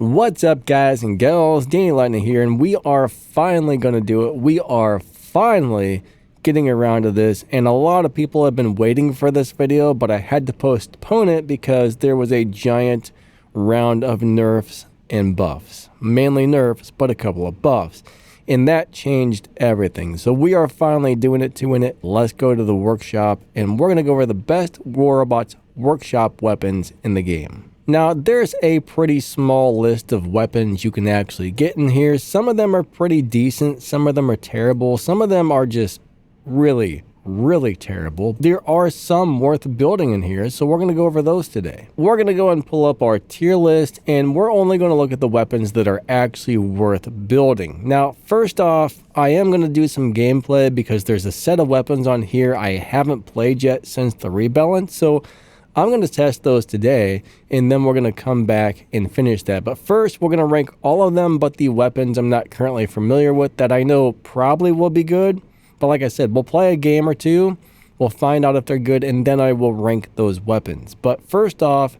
What's up, guys and gals? Danny Lightning here, and we are finally going to do it. We are finally getting around to this, and a lot of people have been waiting for this video, but I had to postpone it because there was a giant round of nerfs and buffs. Mainly nerfs, but a couple of buffs. And that changed everything. So we are finally doing it. Let's go to the workshop, and we're going to go over the best War Robots workshop weapons in the game. Now, there's a pretty small list of weapons you can actually get in here. Some of them are pretty decent, some of them are terrible, some of them are just really terrible. There are some worth building in here, so we're going to go over those today. We're going to go and pull up our tier list, and we're only going to look at the weapons that are actually worth building. Now, first off, I am going to do some gameplay because there's a set of weapons on here I haven't played yet since the rebalance, so I'm going to test those today, and then we're going to come back and finish that. But first, we're going to rank all of them but the weapons I'm not currently familiar with that I know probably will be good. But like I said, we'll play a game or two, we'll find out if they're good, and then I will rank those weapons. But first off,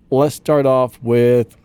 let's start off with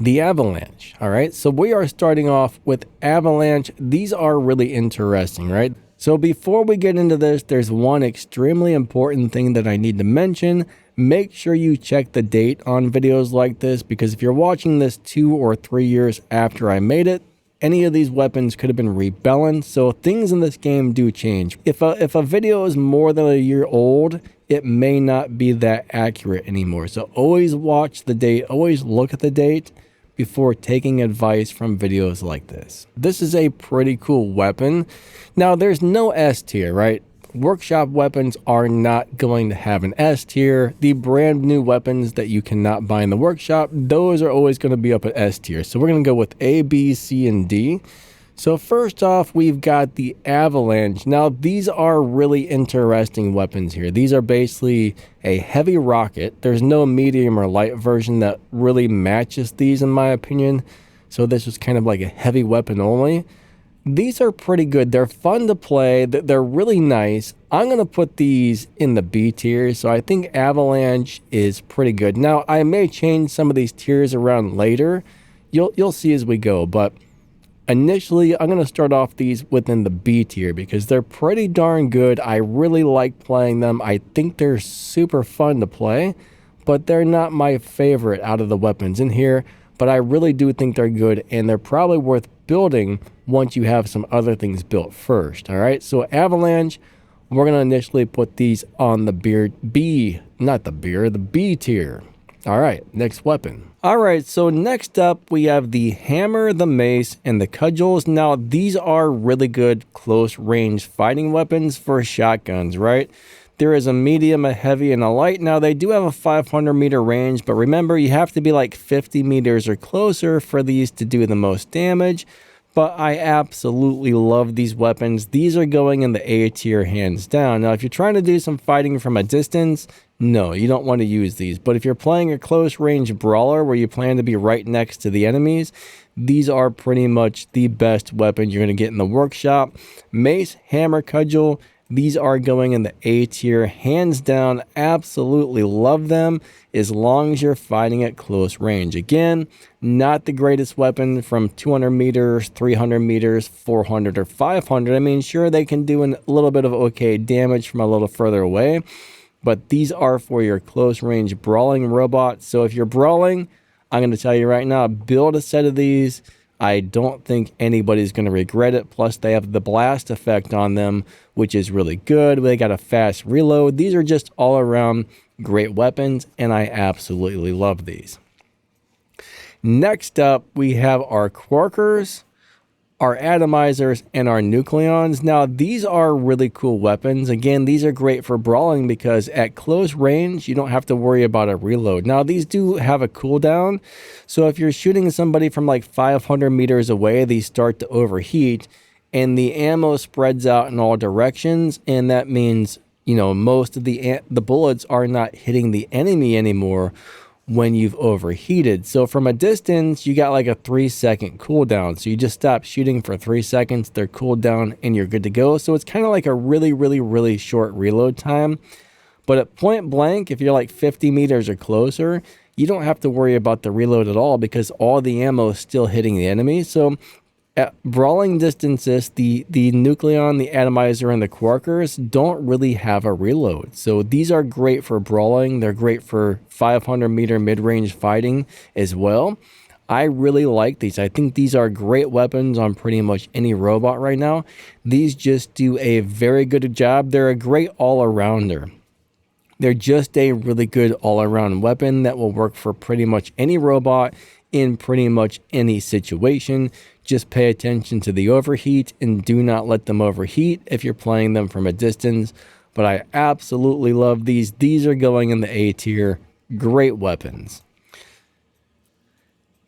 the Avalanche. All right, so we are starting off with Avalanche. These are really interesting, right? So before we get into this, there's one extremely important thing that I need to mention. Make sure you check the date on videos like this, because if you're watching this 2 or 3 years after I made it, any of these weapons could have been rebalanced, so things in this game do change. If a video is more than a year old, it may not be that accurate anymore. So always watch the date, always look at the date before taking advice from videos like this. This is a pretty cool weapon. Now, there's no S tier, right? Workshop weapons are not going to have an S tier. The brand new weapons that you cannot buy in the workshop, those are always going to be up at S tier. So we're going to go with A, B, C, and D. So first off, we've got the Avalanche. Now, these are really interesting weapons here. These are basically a heavy rocket. There's no medium or light version that really matches these, in my opinion. So this is kind of like a heavy weapon only. These are pretty good. They're fun to play. They're really nice. I'm going to put these in the B tier. So I think Avalanche is pretty good. Now, I may change some of these tiers around later. You'll see as we go, but initially, I'm going to start off these within the B tier because they're pretty darn good. I really like playing them. I think they're super fun to play, but they're not my favorite out of the weapons in here. But I really do think they're good, and they're probably worth building once you have some other things built first. All right, so Avalanche, we're going to initially put these on the B tier. All right, next weapon. All right, so next up we have the hammer, the mace, and the cudgels. Now, these are really good close range fighting weapons for shotguns, right? There is a medium, a heavy, and a light. Now, they do have a 500 meter range, but remember, you have to be like 50 meters or closer for these to do the most damage. But I absolutely love these weapons. These are going in the A tier hands down. Now, if you're trying to do some fighting from a distance, no, you don't want to use these. But if you're playing a close range brawler where you plan to be right next to the enemies, these are pretty much the best weapon you're going to get in the workshop. Mace, hammer, cudgel, these are going in the A tier hands down. Absolutely love them as long as you're fighting at close range. Again, not the greatest weapon from 200 meters, 300 meters, 400, or 500. I mean, sure, they can do a little bit of okay damage from a little further away, but these are for your close range brawling robots. So if you're brawling, I'm going to tell you right now, build a set of these. I don't think anybody's going to regret it. Plus, they have the blast effect on them, which is really good. They got a fast reload. These are just all around great weapons, and I absolutely love these. Next up, we have our Quarkers, our Atomizers, and our Nucleons. Now, these are really cool weapons. Again, these are great for brawling because at close range, you don't have to worry about a reload. Now, these do have a cooldown. So if you're shooting somebody from like 500 meters away, these start to overheat, and the ammo spreads out in all directions. And that means, you know, most of the bullets are not hitting the enemy anymore when you've overheated. So from a distance, you got like a 3-second cooldown. So you just stop shooting for 3 seconds, they're cooled down, and you're good to go. So it's kind of like a really short reload time. But at point blank, if you're like 50 meters or closer, you don't have to worry about the reload at all because all the ammo is still hitting the enemy. So at brawling distances, the Nucleon, the Atomizer, and the Quarkers don't really have a reload. So these are great for brawling. They're great for 500 meter mid-range fighting as well. I really like these. I think these are great weapons on pretty much any robot right now. These just do a very good job. They're a great all-arounder. They're just a really good all-around weapon that will work for pretty much any robot in pretty much any situation. Just pay attention to the overheat and do not let them overheat if you're playing them from a distance. But I absolutely love these. These are going in the A tier. Great weapons.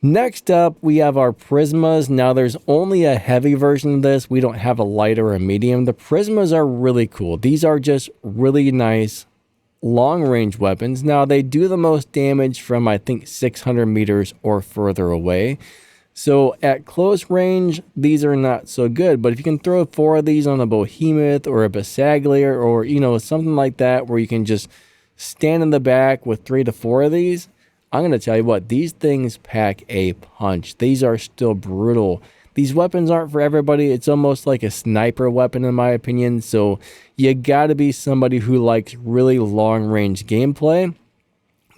Next up, we have our Prismas. Now, there's only a heavy version of this. We don't have a light or a medium. The Prismas are really cool. These are just really nice long-range weapons. Now, they do the most damage from, I think, 600 meters or further away. So, at close range, these are not so good. But if you can throw 4 of these on a Behemoth or a Basaglia or, you know, something like that where you can just stand in the back with 3 to 4 of these, I'm going to tell you what, these things pack a punch. These are still brutal. These weapons aren't for everybody. It's almost like a sniper weapon in my opinion. So you got to be somebody who likes really long range gameplay.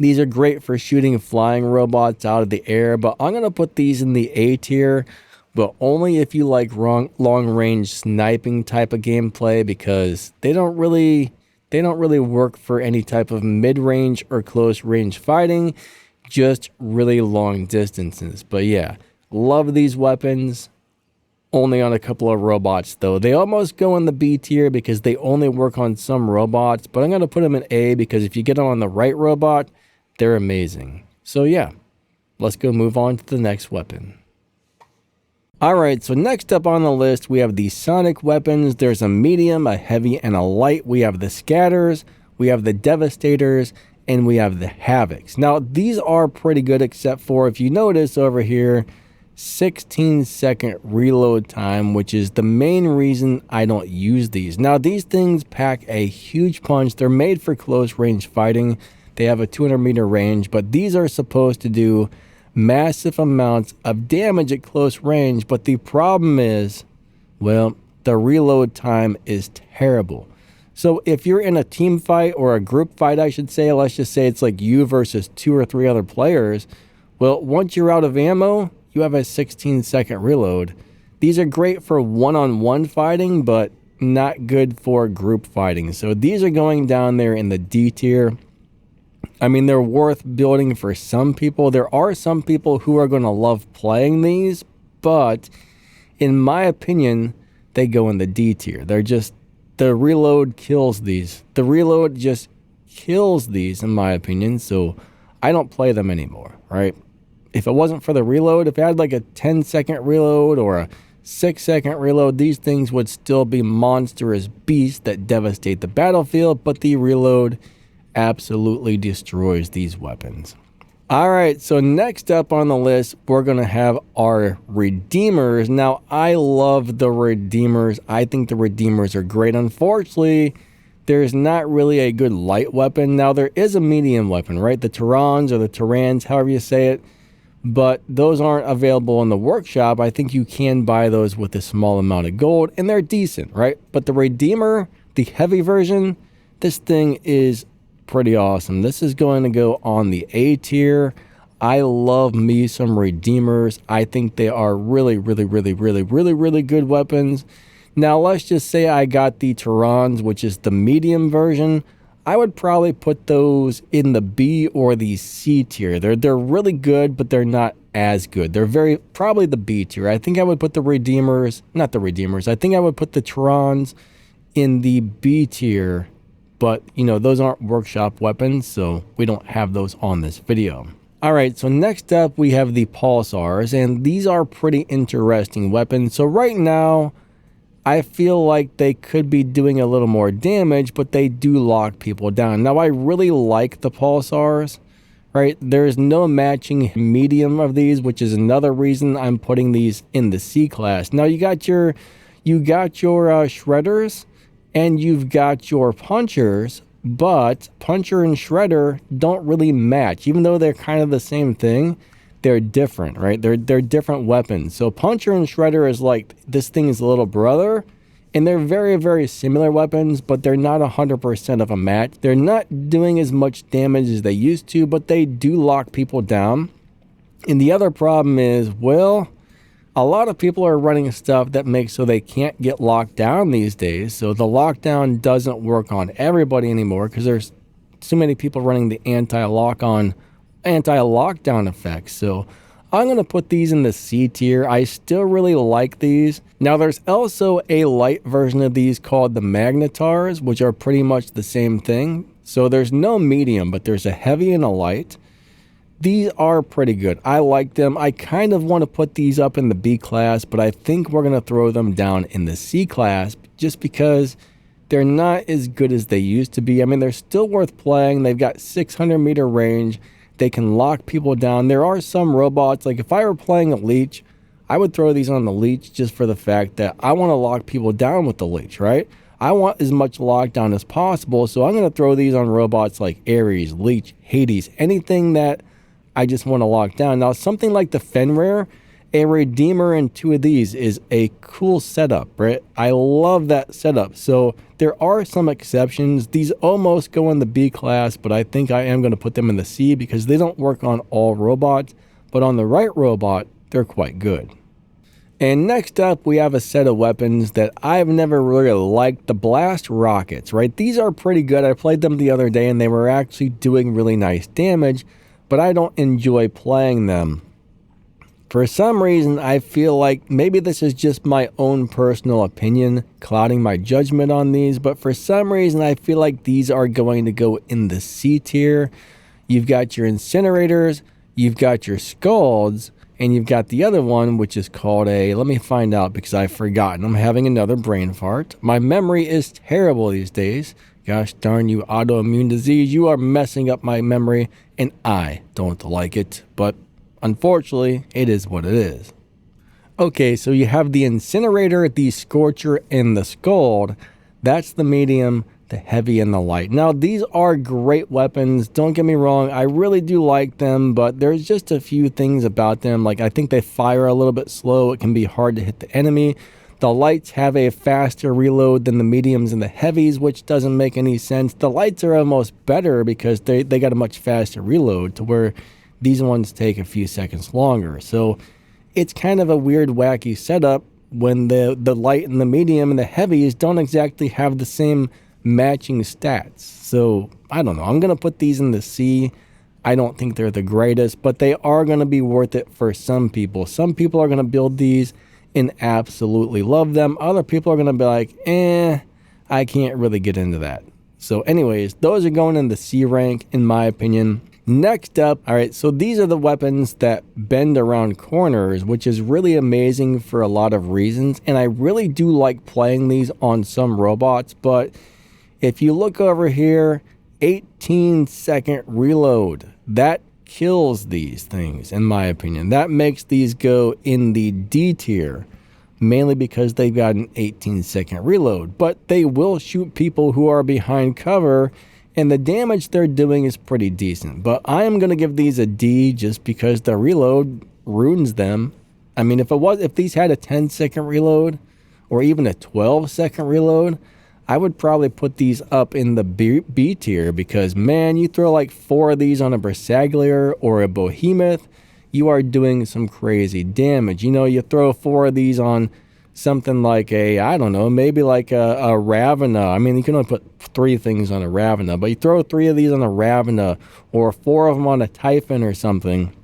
These are great for shooting flying robots out of the air, but I'm going to put these in the A tier, but only if you like long range sniping type of gameplay, because they don't really work for any type of mid-range or close-range fighting, just really long distances. But yeah, love these weapons. Only on a couple of robots, though. They almost go in the B tier because they only work on some robots, but I'm going to put them in A because if you get them on the right robot, they're amazing. So yeah, let's go move on to the next weapon. Alright, so next up on the list, we have the sonic weapons. There's a medium, a heavy, and a light. We have the scatters, we have the devastators, and we have the havocs. Now, these are pretty good except for, if you notice over here, 16-second reload time, which is the main reason I don't use these. Now, these things pack a huge punch. They're made for close-range fighting. They have a 200-meter range, but these are supposed to do massive amounts of damage at close range, but the problem is, well, the reload time is terrible. So if you're in a team fight or a group fight, I should say, let's just say it's like you versus 2 or 3 other players, well, once you're out of ammo, you have a 16-second reload. These are great for one-on-one fighting, but not good for group fighting. So these are going down there in the D tier. I mean, they're worth building for some people. There are some people who are going to love playing these, but in my opinion, they go in the D tier. They're just, the reload kills these. The reload just kills these, in my opinion, so I don't play them anymore, right? If it wasn't for the reload, if it had like a 10-second reload or a 6-second reload, these things would still be monstrous beasts that devastate the battlefield, but the reload absolutely destroys these weapons. Alright, so next up on the list, we're going to have our Redeemers. Now, I love the Redeemers. I think the Redeemers are great. Unfortunately, there's not really a good light weapon. Now, there is a medium weapon, right? The Tyrans or the Tyrans, however you say it. But those aren't available in the workshop. I think you can buy those with a small amount of gold, and they're decent, right? But the Redeemer, the heavy version, this thing is pretty awesome. This is going to go on the A tier. I love me some Redeemers. I think they are really good weapons. Now, let's just say I got the Tyrans, which is the medium version. I would probably put those in the B or the C tier. They're really good, but they're not as good. They're probably the B tier. I think I would put the Redeemers, not the Redeemers. I think I would put the Tyrans in the B tier. But, you know, those aren't workshop weapons, so we don't have those on this video. Alright, so next up we have the Pulsars, and these are pretty interesting weapons. So right now, I feel like they could be doing a little more damage, but they do lock people down. Now, I really like the Pulsars, right? There's no matching medium of these, which is another reason I'm putting these in the C class. Now, you got your shredders, and you've got your punchers, but Puncher and Shredder don't really match. Even though they're kind of the same thing, they're different, right? They're different weapons. So Puncher and Shredder is like this thing's little brother, and they're very, very similar weapons, but they're not 100% of a match. They're not doing as much damage as they used to, but they do lock people down. And the other problem is, well, a lot of people are running stuff that makes so they can't get locked down these days. So the lockdown doesn't work on everybody anymore because there's too many people running the anti-lockdown effects. So I'm going to put these in the C tier. I still really like these. Now there's also a light version of these called the Magnetars, which are pretty much the same thing. So there's no medium, but there's a heavy and a light. These are pretty good. I like them. I kind of want to put these up in the B class, but I think we're going to throw them down in the C class just because they're not as good as they used to be. I mean, they're still worth playing. They've got 600 meter range. They can lock people down. There are some robots, like if I were playing a leech, I would throw these on the leech just for the fact that I want to lock people down with the leech, right? I want as much lockdown as possible, so I'm going to throw these on robots like Ares, Leech, Hades, anything that I just want to lock down. Now, something like the Fenrir, a Redeemer and two of these is a cool setup, right? I love that setup. So there are some exceptions. These almost go in the B class, but I think I am going to put them in the C because they don't work on all robots, but on the right robot, they're quite good. And next up, we have a set of weapons that I've never really liked, the blast rockets, right? These are pretty good. I played them the other day and they were actually doing really nice damage, but I don't enjoy playing them. For some reason, I feel like maybe this is just my own personal opinion clouding my judgment on these, but for some reason, I feel like these are going to go in the C tier. You've got your incinerators, you've got your scalds, and you've got the other one, which is called let me find out because I've forgotten. I'm having another brain fart. My memory is terrible these days. Gosh darn you, autoimmune disease. You are messing up my memory, and I don't like it. But unfortunately, it is what it is. Okay, so you have the incinerator, the scorcher, and the scald. That's the medium, the heavy, and the light. Now, these are great weapons. Don't get me wrong. I really do like them, but there's just a few things about them. Like, I think they fire a little bit slow. It can be hard to hit the enemy. The lights have a faster reload than the mediums and the heavies, which doesn't make any sense. The lights are almost better because they got a much faster reload to where these ones take a few seconds longer. So it's kind of a weird, wacky setup when the light and the medium and the heavies don't exactly have the same matching stats. So I don't know. I'm going to put these in the C. I don't think they're the greatest, but they are going to be worth it for some people. Some people are going to build these and absolutely love them. Other people are going to be like, I can't really get into that. So anyways, those are going in the C rank in my opinion. Next up, all right, so these are the weapons that bend around corners, which is really amazing for a lot of reasons. And I really do like playing these on some robots, but if you look over here, 18-second reload, that kills these things, in my opinion. That makes these go in the D tier, mainly because they've got an 18-second reload. But they will shoot people who are behind cover, and the damage they're doing is pretty decent. But I am going to give these a D just because the reload ruins them. I mean, if these had a 10-second reload, or even a 12-second reload, I would probably put these up in the B tier because, man, you throw like 4 of these on a Bersaglier or a Behemoth, you are doing some crazy damage. You know, you throw 4 of these on something like I don't know, maybe like a Ravena. I mean, you can only put 3 things on a Ravena, but you throw 3 of these on a Ravena or 4 of them on a Typhon or something,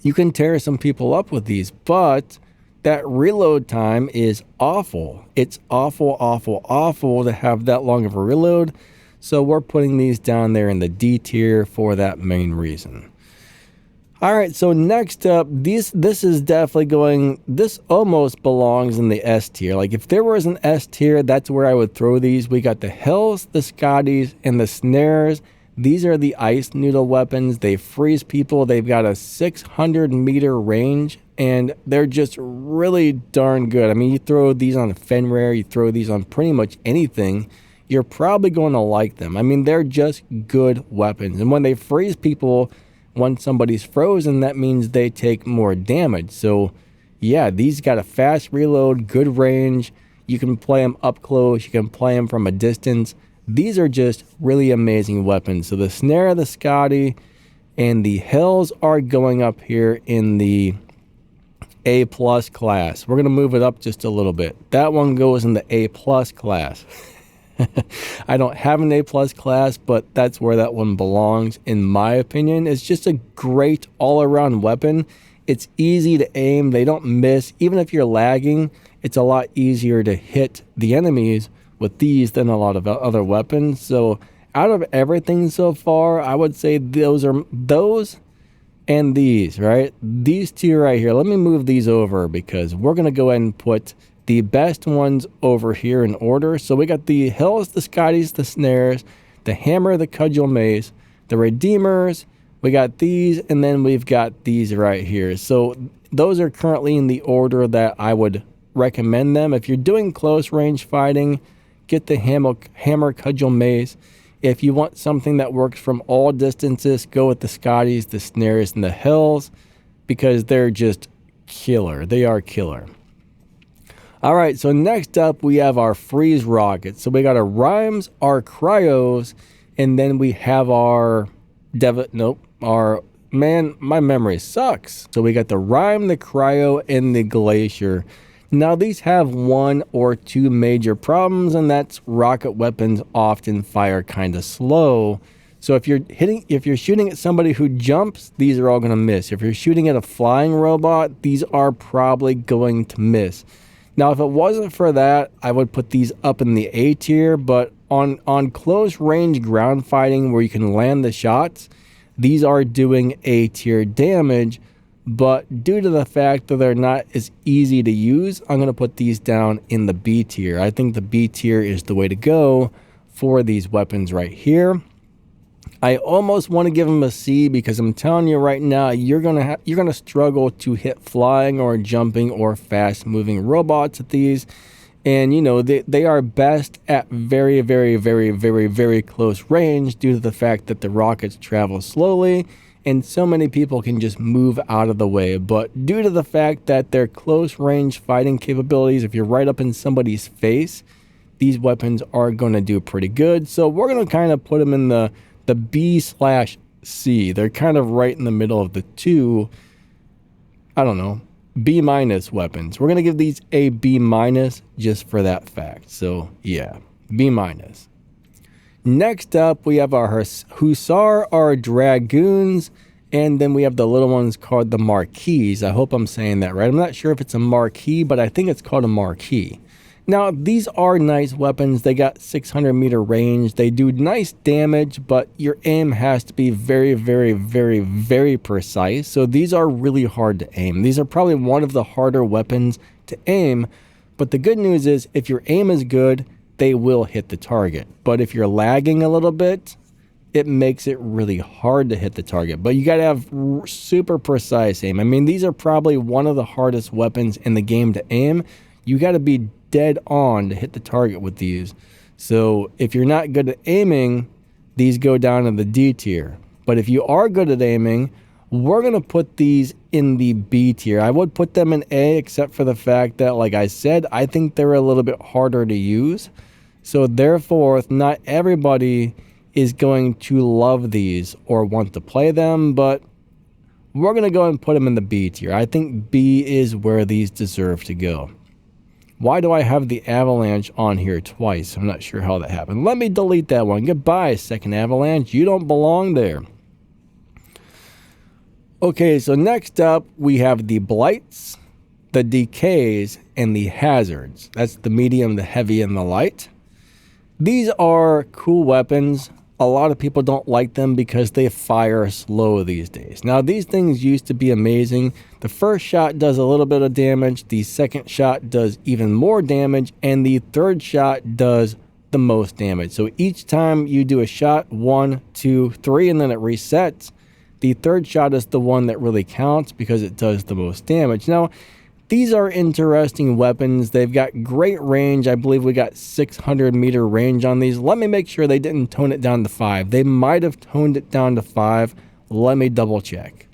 you can tear some people up with these, but that reload time is awful. It's awful, awful, awful to have that long of a reload. So we're putting these down there in the D tier for that main reason. All right, so next up, this is definitely going, this almost belongs in the S tier. Like if there was an S tier, that's where I would throw these. We got the Hells, the Scotties, and the Snares. These are the ice noodle weapons. They freeze people. They've got a 600 meter range, and they're just really darn good. I mean, you throw these on a Fenrir, you throw these on pretty much anything, you're probably going to like them. I mean, they're just good weapons. And when they freeze people, when somebody's frozen, that means they take more damage. So yeah, these got a fast reload, good range. You can play them up close. You can play them from a distance. These are just really amazing weapons. So the Snare, the Scotty, and the Hells are going up here in the A+ class. We're going to move it up just a little bit. That one goes in the A+ class. I don't have an A+ class, but that's where that one belongs, in my opinion. It's just a great all-around weapon. It's easy to aim. They don't miss. Even if you're lagging, it's a lot easier to hit the enemies with these than a lot of other weapons. So out of everything so far, I would say those and these, right? These two right here. Let me move these over because we're going to go ahead and put the best ones over here in order. So we got the Hells, the Scotties, the Snares, the Hammer, the Cudgel, Mace, the Redeemers. We got these, and then we've got these right here. So those are currently in the order that I would recommend them. If you're doing close range fighting, get the Hammer, Cudgel, Mace. If you want something that works from all distances, go with the Scotties, the Snares, and the Hells, because they're just killer. They are killer. All right, so next up we have our freeze rockets. So we got our Rhymes, our Cryos, and then we have our man, my memory sucks. So we got the Rhyme, the Cryo, and the Glacier. Now these have one or two major problems, and that's rocket weapons often fire kind of slow. So if you're shooting at somebody who jumps, these are all going to miss. If you're shooting at a flying robot, these are probably going to miss. Now, if it wasn't for that, I would put these up in the A tier, but on close range ground fighting where you can land the shots, these are doing A tier damage. But due to the fact that they're not as easy to use, I'm going to put these down in the B tier. I think the B tier is the way to go for these weapons right here. I almost want to give them a C because I'm telling you right now, you're gonna struggle to hit flying or jumping or fast moving robots at these. And you know, they are best at very, very, very, very, very close range due to the fact that the rockets travel slowly and so many people can just move out of the way. But due to the fact that their close range fighting capabilities, if you're right up in somebody's face, these weapons are going to do pretty good. So we're going to kind of put them in the B/C. They're kind of right in the middle of the two, I don't know, B- weapons. We're going to give these a B- just for that fact. So yeah, B-. Next up, we have our Hussar, our Dragoons, and then we have the little ones called the Marquis. I hope I'm saying that right. I'm not sure if it's a Marquis, but I think it's called a Marquis. Now, these are nice weapons. They got 600-meter range. They do nice damage, but your aim has to be very, very, very, very precise. So these are really hard to aim. These are probably one of the harder weapons to aim. But the good news is, if your aim is good, they will hit the target. But if you're lagging a little bit, it makes it really hard to hit the target. But you got to have super precise aim. I mean, these are probably one of the hardest weapons in the game to aim. You got to be dead on to hit the target with these. So if you're not good at aiming, these go down in the D tier. But if you are good at aiming, we're going to put these in the B tier. I would put them in A, except for the fact that, like I said, I think they're a little bit harder to use. So therefore, not everybody is going to love these or want to play them, but we're going to go and put them in the B tier. I think B is where these deserve to go. Why do I have the Avalanche on here twice? I'm not sure how that happened. Let me delete that one. Goodbye, second Avalanche. You don't belong there. Okay, so next up, we have the Blights, the Decays, and the Hazards. That's the medium, the heavy, and the light. These are cool weapons. A lot of people don't like them because they fire slow these days. Now, these things used to be amazing. The first shot does a little bit of damage. The second shot does even more damage. And the third shot does the most damage. So each time you do a shot, 1, 2, 3, and then it resets, the third shot is the one that really counts because it does the most damage. Now, These are interesting weapons. They've got great range. I believe we got 600-meter range on these. Let me make sure they didn't tone it down to 5. They might have toned it down to 5. Let me double check.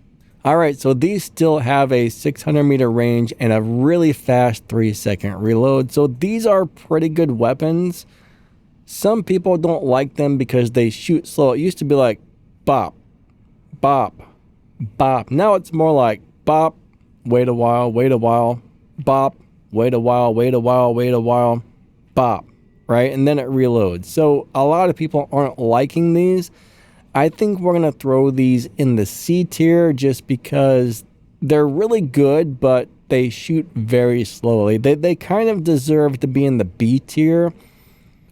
Alright, so these still have a 600-meter range and a really fast 3-second reload. So these are pretty good weapons. Some people don't like them because they shoot slow. It used to be like bop, bop, bop. Now it's more like bop, wait a while, bop, wait a while, wait a while, bop, right? And then it reloads. So a lot of people aren't liking these. I think we're going to throw these in the C tier just because they're really good, but they shoot very slowly. They kind of deserve to be in the B tier.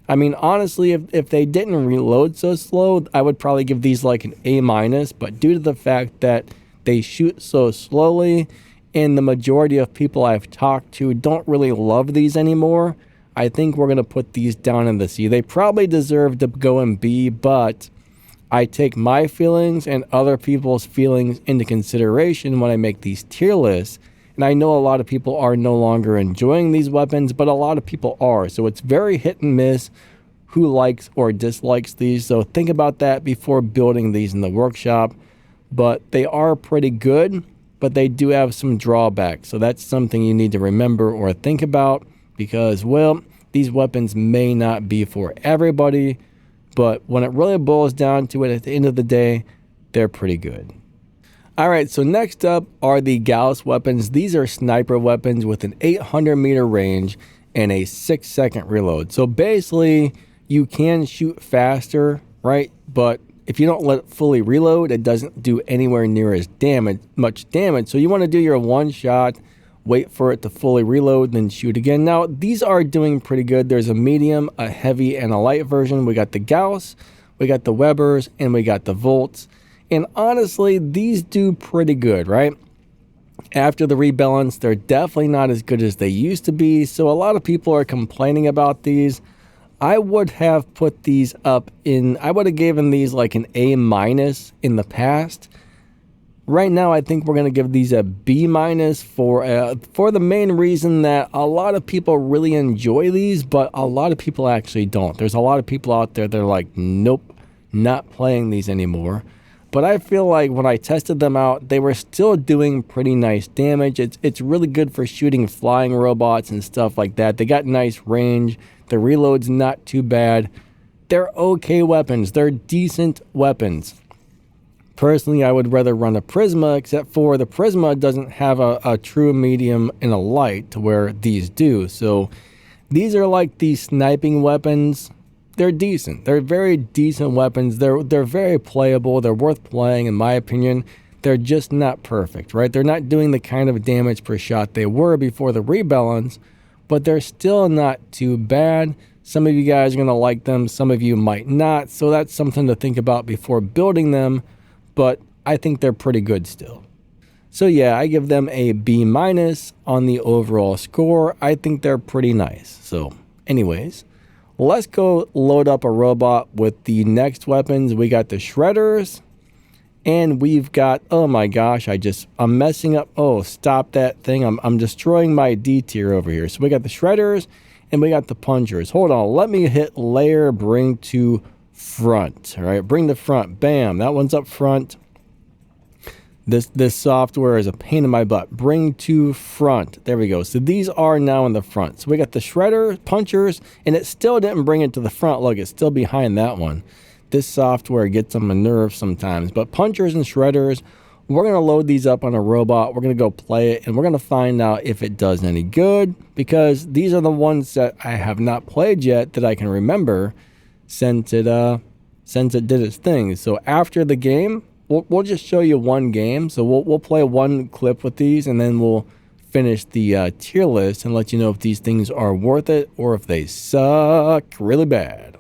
I mean, honestly, if they didn't reload so slow, I would probably give these like an A-, but due to the fact that they shoot so slowly, and the majority of people I've talked to don't really love these anymore, I think we're going to put these down in the C. They probably deserve to go in B, but I take my feelings and other people's feelings into consideration when I make these tier lists. And I know a lot of people are no longer enjoying these weapons, but a lot of people are. So it's very hit and miss who likes or dislikes these. So think about that before building these in the workshop. But they are pretty good, but they do have some drawbacks. So that's something you need to remember or think about because, well, these weapons may not be for everybody, but when it really boils down to it at the end of the day, they're pretty good. Alright, so next up are the Gauss weapons. These are sniper weapons with an 800-meter range and a 6-second reload. So basically, you can shoot faster, right? But if you don't let it fully reload, it doesn't do anywhere near as much damage. So you want to do your one shot, wait for it to fully reload, then shoot again. Now, these are doing pretty good. There's a medium, a heavy, and a light version. We got the Gauss, we got the Webers, and we got the Volts. And honestly, these do pretty good, right? After the rebalance, they're definitely not as good as they used to be. So a lot of people are complaining about these. I would have put these up in, I would have given these like an A- in the past. Right now, I think we're going to give these a B- for the main reason that a lot of people really enjoy these, but a lot of people actually don't. There's a lot of people out there that are like, nope, not playing these anymore. But I feel like when I tested them out, they were still doing pretty nice damage. It's really good for shooting flying robots and stuff like that. They got nice range. The reload's not too bad. They're okay weapons. They're decent weapons. Personally, I would rather run a Prisma, except for the Prisma doesn't have a true medium and a light to where these do. So these are like the sniping weapons. They're decent. They're very decent weapons. They're very playable. They're worth playing, in my opinion. They're just not perfect, right? They're not doing the kind of damage per shot they were before the rebalance, but they're still not too bad. Some of you guys are going to like them. Some of you might not. So that's something to think about before building them, but I think they're pretty good still. So yeah, I give them a B- on the overall score. I think they're pretty nice. So anyways, let's go load up a robot with the next weapons. We got the Shredders, and we've got, oh my gosh, I'm messing up. Oh, stop that thing. I'm destroying my D tier over here. So we got the Shredders, and we got the Punchers. Hold on, let me hit layer, bring to front. All right, bring to front. Bam, that one's up front. This software is a pain in my butt. Bring to front. There we go. So these are now in the front. So we got the Shredder, Punchers, and it still didn't bring it to the front. Look, it's still behind that one. This software gets on my nerves sometimes. But Punchers and Shredders, we're going to load these up on a robot. We're going to go play it, and we're going to find out if it does any good, because these are the ones that I have not played yet that I can remember since it did its thing. So after the game, we'll just show you one game. So we'll play one clip with these, and then we'll finish the tier list and let you know if these things are worth it or if they suck really bad.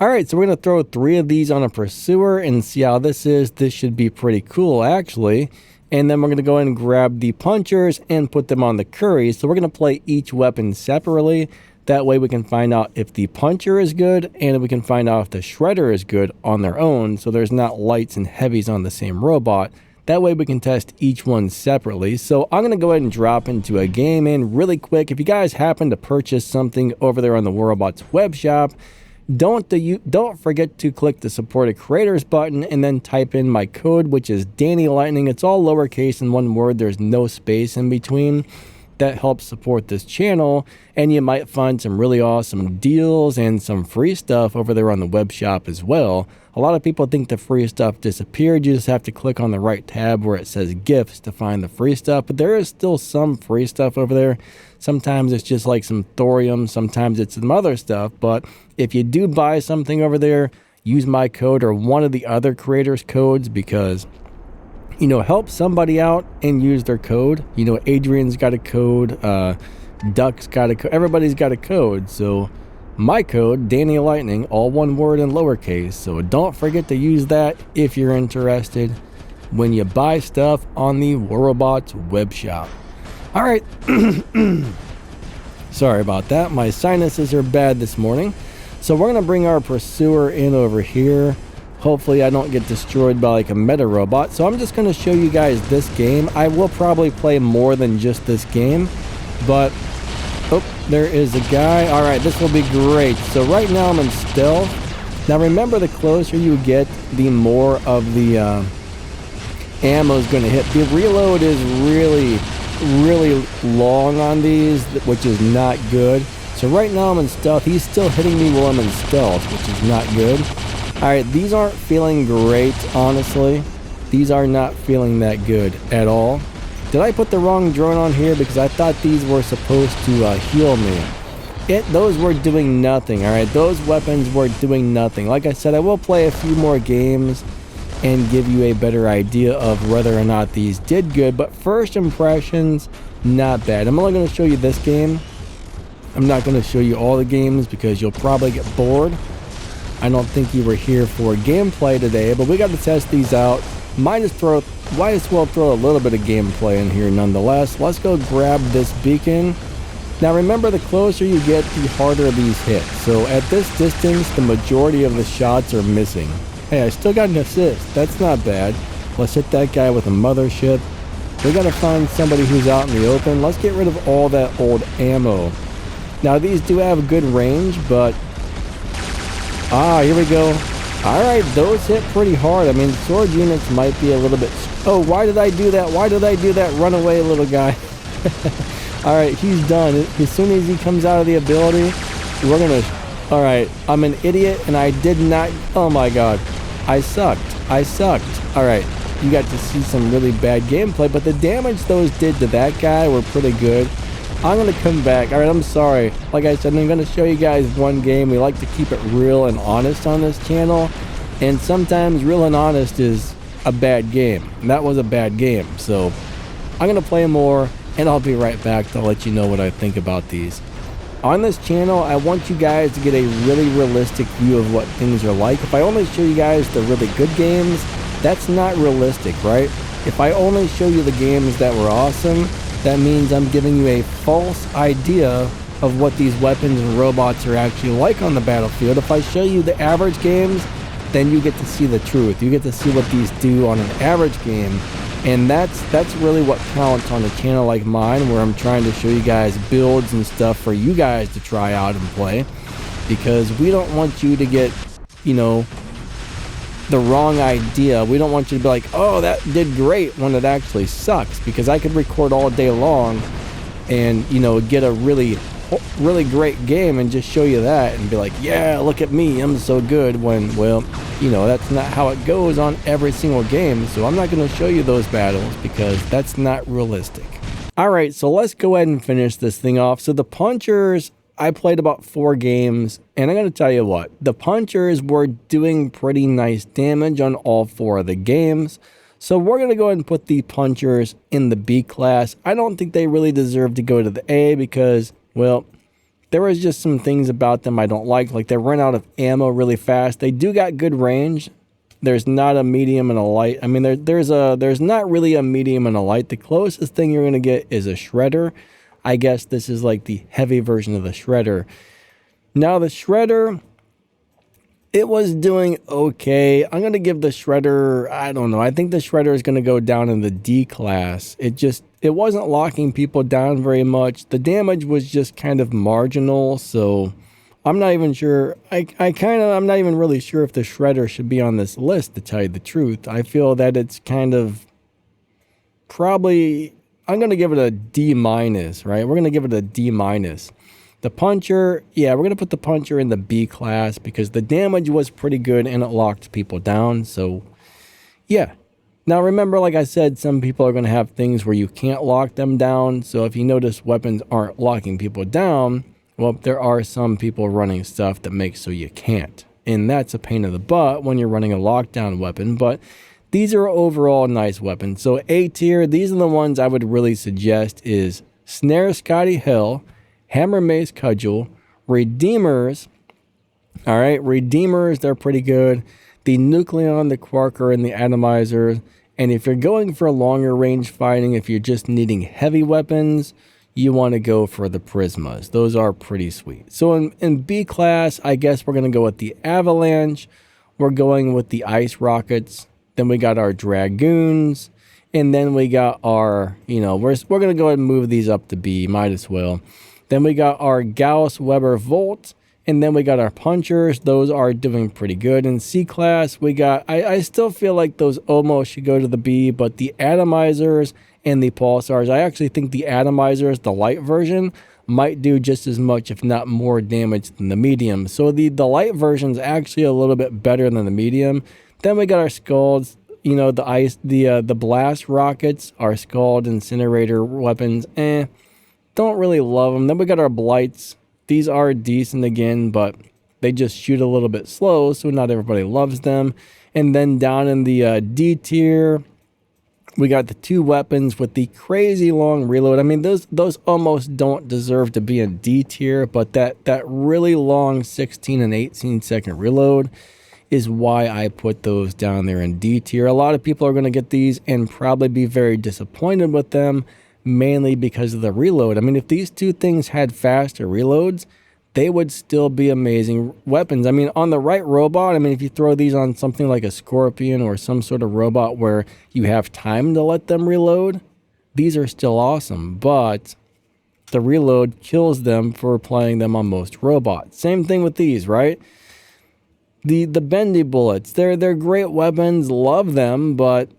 Alright, so we're going to throw 3 of these on a Pursuer and see how this is. This should be pretty cool, actually. And then we're going to go ahead and grab the Punchers and put them on the Curry. So we're going to play each weapon separately. That way we can find out if the Puncher is good, and we can find out if the Shredder is good on their own, so there's not lights and heavies on the same robot. That way we can test each one separately. So I'm going to go ahead and drop into a game. And really quick, if you guys happen to purchase something over there on the Worldbots web shop, don't forget to click the support a creators button and then type in my code, which is Danny Lightning. It's all lowercase in one word. There's no space in between. That helps support this channel, and you might find some really awesome deals and some free stuff over there on the web shop as well. A lot of people think the free stuff disappeared. You just have to click on the right tab where it says gifts to find the free stuff, but there is still some free stuff over there. Sometimes it's just like some thorium, sometimes it's some other stuff, but if you do buy something over there, use my code or one of the other creators' codes, because you know, help somebody out and use their code. You know, Adrian's got a code, Duck's got a code, everybody's got a code. So my code, Danny Lightning, all one word in lowercase. So don't forget to use that if you're interested when you buy stuff on the Worldbots web shop. All right. Sorry about that. My sinuses are bad this morning. So we're going to bring our pursuer in over here. Hopefully I don't get destroyed by like a meta robot. So I'm just going to show you guys this game. I will probably play more than just this game, but oh, there is a guy. All right, this will be great. So right now I'm in stealth. Now remember, the closer you get, the more of the ammo is going to hit. The reload is really long on these, which is not good. So right now I'm in stealth. He's still hitting me while I'm in stealth, which is not good. Alright, these aren't feeling great, honestly. These are not feeling that good at all. Did I put the wrong drone on here? Because I thought these were supposed to heal me. Those were doing nothing, alright? Those weapons were doing nothing. Like I said, I will play a few more games and give you a better idea of whether or not these did good. But first impressions, not bad. I'm only going to show you this game. I'm not going to show you all the games because you'll probably get bored. I don't think you were here for gameplay today, but we got to test these out. Might as well throw a little bit of gameplay in here nonetheless. Let's go grab this beacon. Now remember, the closer you get, the harder these hit. So at this distance, the majority of the shots are missing. Hey, I still got an assist. That's not bad. Let's hit that guy with a mothership. We got to find somebody who's out in the open. Let's get rid of all that old ammo. Now these do have good range, but here we go. Alright, those hit pretty hard. I mean, sword units might be a little bit... Oh, why did I do that? Why did I do that? Run away, little guy. Alright, he's done. As soon as he comes out of the ability, we're gonna... Alright, I'm an idiot, and I did not... Oh my god. I sucked. Alright, you got to see some really bad gameplay, but the damage those did to that guy were pretty good. I'm going to come back. Alright, I'm sorry. Like I said, I'm going to show you guys one game. We like to keep it real and honest on this channel. And sometimes real and honest is a bad game. And that was a bad game. So I'm going to play more, and I'll be right back to let you know what I think about these. On this channel, I want you guys to get a really realistic view of what things are like. If I only show you guys the really good games, that's not realistic, right? If I only show you the games that were awesome, that means I'm giving you a false idea of what these weapons and robots are actually like on the battlefield. If I show you the average games, then you get to see the truth. You get to see what these do on an average game. And that's really what counts on a channel like mine, where I'm trying to show you guys builds and stuff for you guys to try out and play. Because we don't want you to get, you know, the wrong idea. We don't want you to be like, oh, that did great, when it actually sucks. Because I could record all day long and, you know, get a really great game and just show you that and be like, yeah, look at me, I'm so good, when, well, you know, that's not how it goes on every single game. So I'm not going to show you those battles because that's not realistic. Alright, so let's go ahead and finish this thing off. So the punchers, I played about 4 games, and I'm going to tell you what, the punchers were doing pretty nice damage on all 4 of the games. So we're going to go ahead and put the punchers in the B class. I don't think they really deserve to go to the A because, well, there was just some things about them I don't like they run out of ammo really fast. They do got good range. There's not a medium and a light. I mean, there's not really a medium and a light. The closest thing you're going to get is a shredder. I guess this is like the heavy version of the shredder. Now the shredder, It was doing okay. I'm going to give the Shredder, I don't know. I think the Shredder is going to go down in the D class. It wasn't locking people down very much. The damage was just kind of marginal, so I'm not even sure. I'm not even really sure if the Shredder should be on this list, to tell you the truth. I feel that it's kind of probably, I'm going to give it a D minus, right? We're going to give it a D minus. The Puncher, yeah, we're going to put the Puncher in the B class because the damage was pretty good and it locked people down. So, yeah. Now, remember, like I said, some people are going to have things where you can't lock them down. So, if you notice weapons aren't locking people down, well, there are some people running stuff that makes so you can't. And that's a pain in the butt when you're running a lockdown weapon. But these are overall nice weapons. So, A tier, these are the ones I would really suggest is Snare Scotty Hill, Hammer Mace Cudgel, Redeemers. All right, Redeemers, they're pretty good. The Nucleon, the Quarker, and the Atomizer. And if you're going for longer range fighting, if you're just needing heavy weapons, you want to go for the Prismas. Those are pretty sweet. So in B class, I guess we're going to go with the Avalanche. We're going with the Ice Rockets. Then we got our Dragoons. And then we got our, we're going to go ahead and move these up to B, might as well. Then we got our Gauss, Weber, Volt, and then we got our Punchers. Those are doing pretty good. In C class, we got, I still feel like those almost should go to the B, but the Atomizers and the Pulsars, I actually think the Atomizers, the light version, might do just as much, if not more damage than the medium. So the light version is actually a little bit better than the medium. Then we got our Skulls, the Blast Rockets, our Scald Incinerator weapons, don't really love them. Then we got our Blights. These are decent again, but they just shoot a little bit slow, so not everybody loves them. And then down in the D tier, we got the two weapons with the crazy long reload. I mean, those almost don't deserve to be in D tier, but that really long 16 and 18 second reload is why I put those down there in D tier. A lot of people are going to get these and probably be very disappointed with them, mainly because of the reload. I mean, if these two things had faster reloads, they would still be amazing weapons. I mean, on the right robot, I mean, if you throw these on something like a Scorpion or some sort of robot where you have time to let them reload, these are still awesome, but the reload kills them for playing them on most robots. Same thing with these, right? The Bendy bullets, they're great weapons, love them, but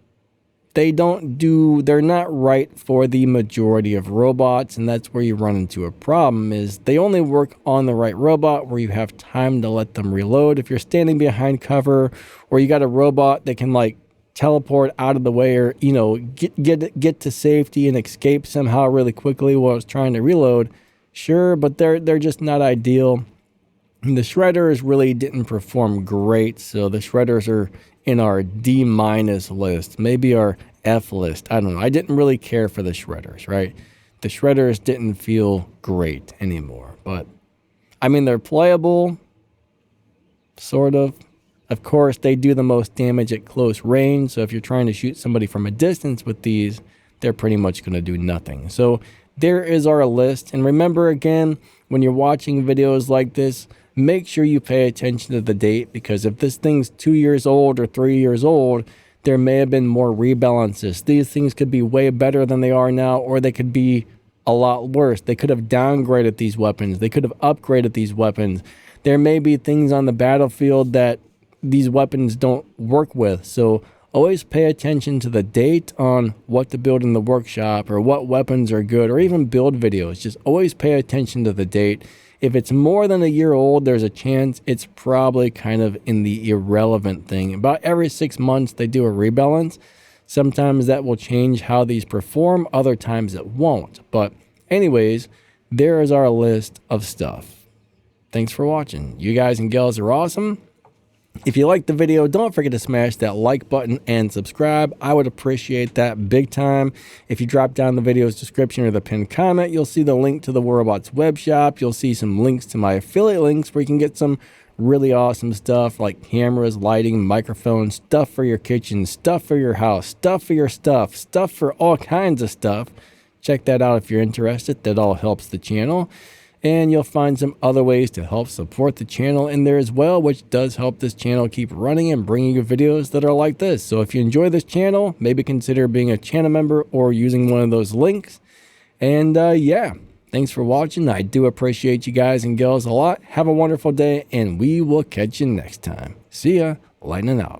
they're not right for the majority of robots, and that's where you run into a problem, is they only work on the right robot where you have time to let them reload. If you're standing behind cover, or you got a robot that can like teleport out of the way, or get to safety and escape somehow really quickly while it's trying to reload, sure, but they're just not ideal. And the Shredders really didn't perform great, so the Shredders are in our D minus list, maybe our F list. I don't know. I didn't really care for the Shredders, right? The Shredders didn't feel great anymore, but I mean, they're playable, sort of. Of course, they do the most damage at close range, so if you're trying to shoot somebody from a distance with these, they're pretty much going to do nothing. So there is our list, and remember again, when you're watching videos like this, make sure you pay attention to the date, because if this thing's 2 years old or 3 years old, there may have been more rebalances. These things could be way better than they are now, or they could be a lot worse. They could have downgraded these weapons. They could have upgraded these weapons. There may be things on the battlefield that these weapons don't work with. So always pay attention to the date on what to build in the workshop, or what weapons are good, or even build videos. Just always pay attention to the date. If it's more than a year old, there's a chance it's probably kind of in the irrelevant thing. About every 6 months, they do a rebalance. Sometimes that will change how these perform. Other times it won't. But anyways, there is our list of stuff. Thanks for watching. You guys and gals are awesome. If you liked the video, don't forget to smash that like button and subscribe. I would appreciate that big time. If you drop down the video's description or the pinned comment, you'll see the link to the Warrobots web shop. You'll see some links to my affiliate links where you can get some really awesome stuff like cameras, lighting, microphones, stuff for your kitchen, stuff for your house, stuff for your stuff for all kinds of stuff. Check that out if you're interested. That all helps the channel. And you'll find some other ways to help support the channel in there as well, which does help this channel keep running and bringing you videos that are like this. So if you enjoy this channel, maybe consider being a channel member or using one of those links. And yeah, thanks for watching. I do appreciate you guys and gals a lot. Have a wonderful day, and we will catch you next time. See ya. Lightning out.